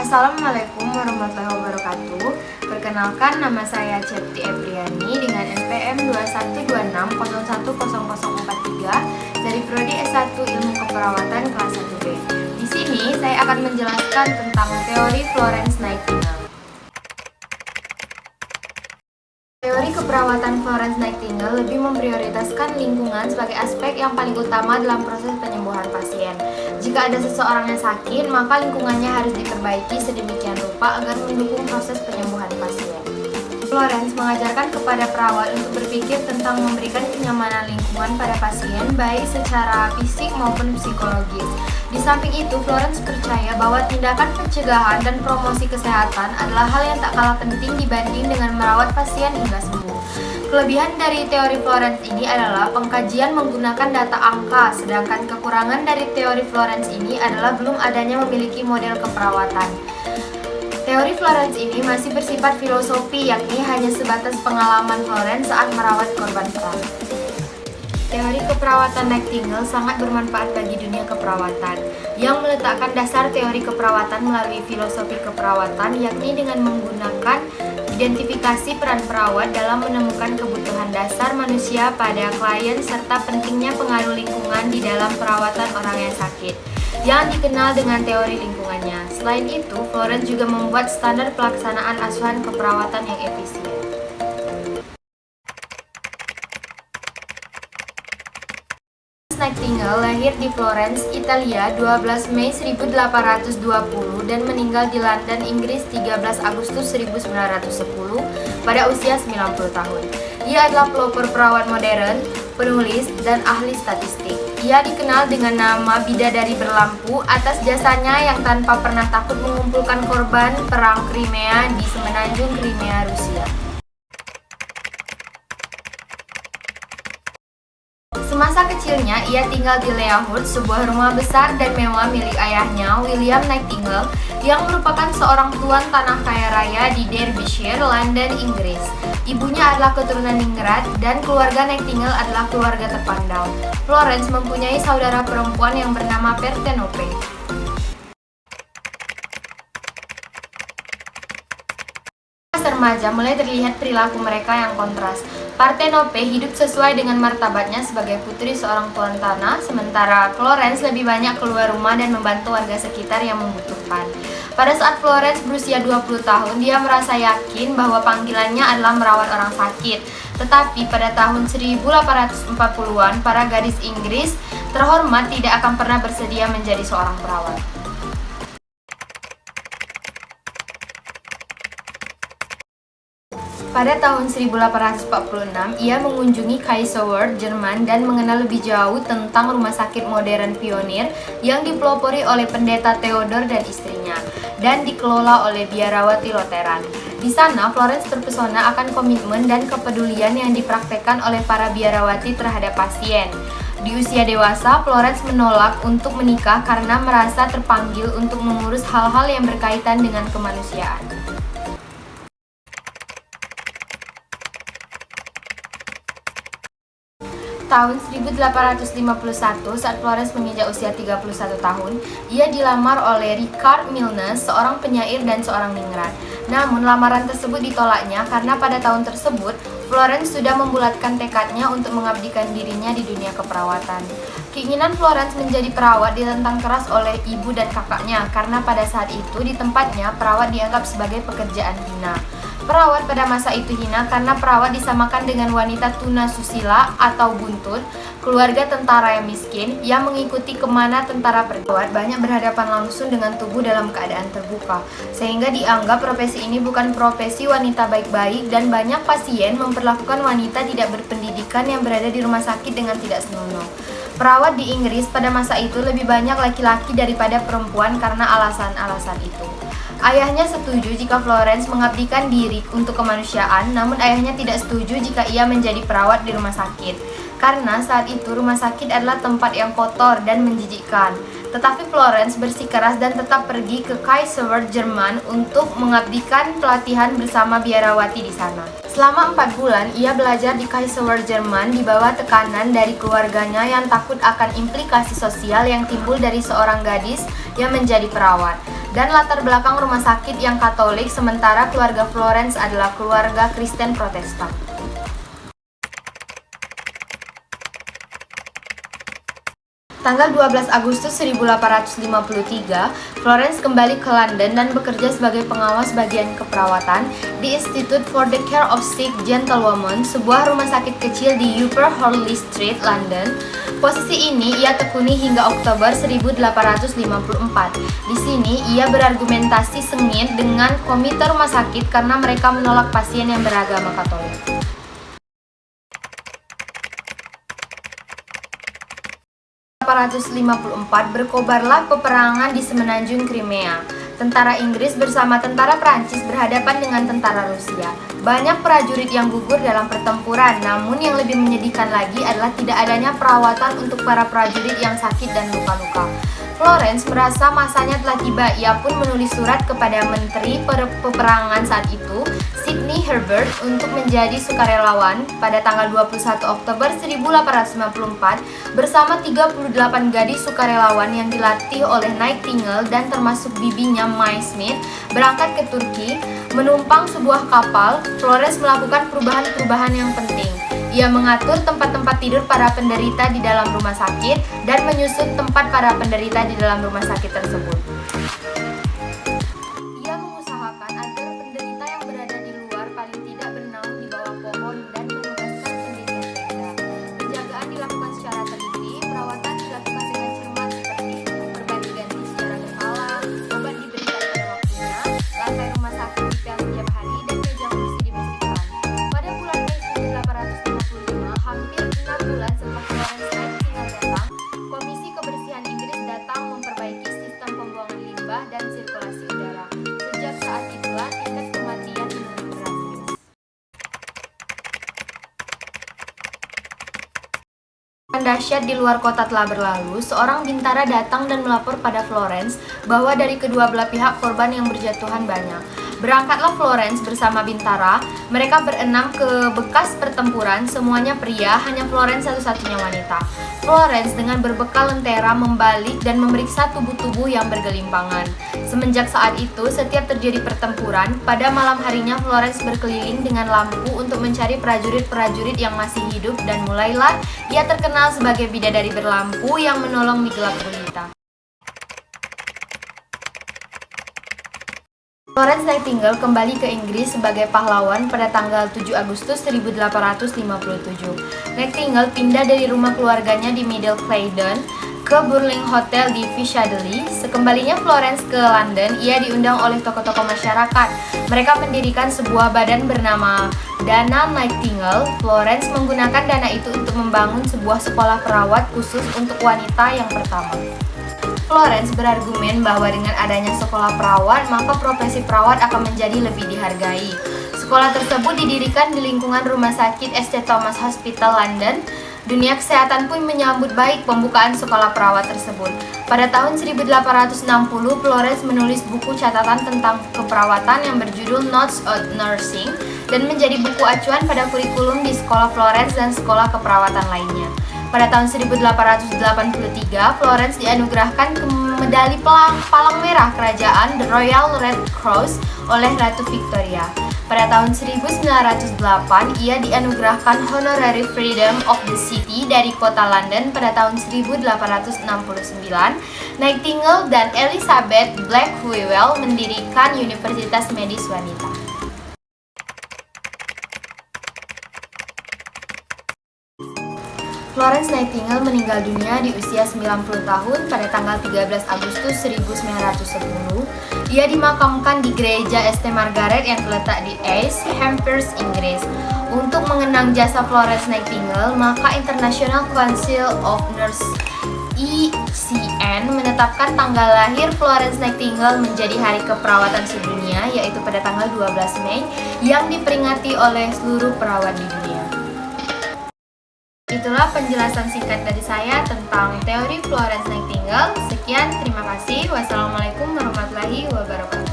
Assalamualaikum warahmatullahi wabarakatuh. Perkenalkan, nama saya Cepti Epriani dengan NPM 2126010043 dari Prodi S1 Ilmu Keperawatan kelas 1B. Di sini saya akan menjelaskan tentang teori Florence Nightingale. Teori keperawatan Florence Nightingale lebih memprioritaskan lingkungan sebagai aspek yang paling utama dalam proses penyembuhan pasien. Jika ada seseorang yang sakit, maka lingkungannya harus diperbaiki sedemikian rupa agar mendukung proses penyembuhan pasien. Florence mengajarkan kepada perawat untuk berpikir tentang memberikan kenyamanan lingkungan pada pasien, baik secara fisik maupun psikologis. Di samping itu, Florence percaya bahwa tindakan pencegahan dan promosi kesehatan adalah hal yang tak kalah penting dibanding dengan merawat pasien hingga sembuh. Kelebihan dari teori Florence ini adalah pengkajian menggunakan data angka, sedangkan kekurangan dari teori Florence ini adalah belum adanya memiliki model keperawatan. Teori Florence ini masih bersifat filosofi, yakni hanya sebatas pengalaman Florence saat merawat korban perang. Teori keperawatan Nightingale sangat bermanfaat bagi dunia keperawatan, yang meletakkan dasar teori keperawatan melalui filosofi keperawatan, yakni dengan menggunakan identifikasi peran perawat dalam menemukan kebutuhan dasar manusia pada klien serta pentingnya pengaruh lingkungan di dalam perawatan orang yang sakit, yang dikenal dengan teori lingkungannya. Selain itu, Florence juga membuat standar pelaksanaan asuhan keperawatan yang efisien. Nightingale lahir di Florence, Italia 12 Mei 1820 dan meninggal di London, Inggris 13 Agustus 1910 pada usia 90 tahun. Ia adalah pelopor perawat modern, penulis, dan ahli statistik. Ia dikenal dengan nama Bidadari Berlampu atas jasanya yang tanpa pernah takut mengumpulkan korban perang Crimea di semenanjung Crimea, Rusia. Semasa kecilnya, ia tinggal di Leawood, sebuah rumah besar dan mewah milik ayahnya, William Nightingale, yang merupakan seorang tuan tanah kaya raya di Derbyshire, London, Inggris. Ibunya adalah keturunan ningrat dan keluarga Nightingale adalah keluarga terpandang. Florence mempunyai saudara perempuan yang bernama Parthenope. Remaja mulai terlihat perilaku mereka yang kontras. Parthenope hidup sesuai dengan martabatnya sebagai putri seorang tuan tanah, sementara Florence lebih banyak keluar rumah dan membantu warga sekitar yang membutuhkan. Pada saat Florence berusia 20 tahun, dia merasa yakin bahwa panggilannya adalah merawat orang sakit. Tetapi pada tahun 1840-an, para gadis Inggris terhormat tidak akan pernah bersedia menjadi seorang perawat. Pada tahun 1846, ia mengunjungi Kaiserswerth, Jerman dan mengenal lebih jauh tentang rumah sakit modern pionir yang dipelopori oleh pendeta Theodor dan istrinya dan dikelola oleh biarawati Lutheran. Di sana, Florence terpesona akan komitmen dan kepedulian yang dipraktekkan oleh para biarawati terhadap pasien. Di usia dewasa, Florence menolak untuk menikah karena merasa terpanggil untuk mengurus hal-hal yang berkaitan dengan kemanusiaan. Tahun 1851, saat Florence menginjak usia 31 tahun, ia dilamar oleh Richard Milnes, seorang penyair dan seorang ningrat. Namun, lamaran tersebut ditolaknya karena pada tahun tersebut, Florence sudah membulatkan tekadnya untuk mengabdikan dirinya di dunia keperawatan. Keinginan Florence menjadi perawat ditentang keras oleh ibu dan kakaknya karena pada saat itu di tempatnya perawat dianggap sebagai pekerjaan hina. Perawat pada masa itu hina karena perawat disamakan dengan wanita tuna susila atau buntut, keluarga tentara yang miskin yang mengikuti kemana tentara pergi. Perawat banyak berhadapan langsung dengan tubuh dalam keadaan terbuka, sehingga dianggap profesi ini bukan profesi wanita baik-baik dan banyak pasien memperlakukan wanita tidak berpendidikan yang berada di rumah sakit dengan tidak senonoh. Perawat di Inggris pada masa itu lebih banyak laki-laki daripada perempuan karena alasan-alasan itu. Ayahnya setuju jika Florence mengabdikan diri untuk kemanusiaan, namun ayahnya tidak setuju jika ia menjadi perawat di rumah sakit. Karena saat itu rumah sakit adalah tempat yang kotor dan menjijikkan. Tetapi Florence bersikeras dan tetap pergi ke Kaiserswerth, Jerman untuk mengabdikan pelatihan bersama biarawati di sana. Selama 4 bulan, ia belajar di Kaiserswerth, Jerman di bawah tekanan dari keluarganya yang takut akan implikasi sosial yang timbul dari seorang gadis yang menjadi perawat, dan latar belakang rumah sakit yang Katolik, sementara keluarga Florence adalah keluarga Kristen Protestan. Tanggal 12 Agustus 1853, Florence kembali ke London dan bekerja sebagai pengawas bagian keperawatan di Institute for the Care of Sick Gentlewomen, sebuah rumah sakit kecil di Upper Harley Street, London. Posisi ini ia tekuni hingga Oktober 1854. Di sini ia berargumentasi sengit dengan komite rumah sakit karena mereka menolak pasien yang beragama Katolik. 1854 berkobarlah peperangan di semenanjung Crimea. Tentara Inggris bersama tentara Prancis berhadapan dengan tentara Rusia. Banyak prajurit yang gugur dalam pertempuran, namun yang lebih menyedihkan lagi adalah tidak adanya perawatan untuk para prajurit yang sakit dan luka-luka. Florence merasa masanya telah tiba. Ia pun menulis surat kepada Menteri Peperangan saat itu, Sidney Herbert, untuk menjadi sukarelawan. Pada tanggal 21 Oktober 1854, bersama 38 gadis sukarelawan yang dilatih oleh Nightingale dan termasuk bibinya May Smith, berangkat ke Turki. Menumpang sebuah kapal, Florence melakukan perubahan-perubahan yang penting. Ia mengatur tempat-tempat tidur para penderita di dalam rumah sakit dan menyusun tempat para penderita di dalam rumah sakit tersebut. Ia mengusahakan agar penderita yang berada di luar paling tidak bernaung di bawah pohon dan menugaskan pendirian tenda. Penjagaan dilakukan secara teliti, perawatan dilakukan dengan cermat seperti berganti-ganti secara berkala, obat diberikan pada waktunya, lantai rumah sakit dipel setiap hari, dan meja kursi dibersihkan. Pada bulan Mei 1855, hampir 6 bulan setelah Florence Nightingale datang, Komisi Kebersihan Inggris datang memperbaiki sistem pembuangan limbah dan sirkulasi udara. Sejak saat itulah tingkat kematian menurun drastis. Dahsyat di luar kota telah berlalu, seorang bintara datang dan melapor pada Florence bahwa dari kedua belah pihak korban yang berjatuhan banyak. Berangkatlah Florence bersama bintara. Mereka berenam ke bekas pertempuran, semuanya pria, hanya Florence satu-satunya wanita. Florence dengan berbekal lentera membalik dan memeriksa tubuh-tubuh yang bergelimpangan. Semenjak saat itu, setiap terjadi pertempuran, pada malam harinya Florence berkeliling dengan lampu untuk mencari prajurit-prajurit yang masih hidup, dan mulailah ia terkenal sebagai bidadari berlampu yang menolong di gelap gulita. Florence Nightingale kembali ke Inggris sebagai pahlawan pada tanggal 7 Agustus 1857. Nightingale pindah dari rumah keluarganya di Middle Claydon ke Burling Hotel di Piccadilly. Sekembalinya Florence ke London, ia diundang oleh tokoh-tokoh masyarakat. Mereka mendirikan sebuah badan bernama Dana Nightingale. Florence menggunakan dana itu untuk membangun sebuah sekolah perawat khusus untuk wanita yang pertama. Florence berargumen bahwa dengan adanya sekolah perawat, maka profesi perawat akan menjadi lebih dihargai. Sekolah tersebut didirikan di lingkungan rumah sakit St. Thomas Hospital, London. Dunia kesehatan pun menyambut baik pembukaan sekolah perawat tersebut. Pada tahun 1860, Florence menulis buku catatan tentang keperawatan yang berjudul Notes on Nursing dan menjadi buku acuan pada kurikulum di sekolah Florence dan sekolah keperawatan lainnya. Pada tahun 1883, Florence dianugerahkan medali Palang Merah Kerajaan The Royal Red Cross oleh Ratu Victoria. Pada tahun 1908, ia dianugerahkan Honorary Freedom of the City dari kota London. Pada tahun 1869, Nightingale dan Elizabeth Blackwell mendirikan Universitas Medis Wanita. Florence Nightingale meninggal dunia di usia 90 tahun pada tanggal 13 Agustus 1910. Ia dimakamkan di gereja St. Margaret yang terletak di East Hampshire, Inggris. Untuk mengenang jasa Florence Nightingale, maka International Council of Nurses (ICN) menetapkan tanggal lahir Florence Nightingale menjadi Hari Keperawatan Sedunia, yaitu pada tanggal 12 Mei, yang diperingati oleh seluruh perawat di dunia. Itulah penjelasan singkat dari saya tentang teori Florence Nightingale. Sekian, terima kasih. Wassalamualaikum warahmatullahi wabarakatuh.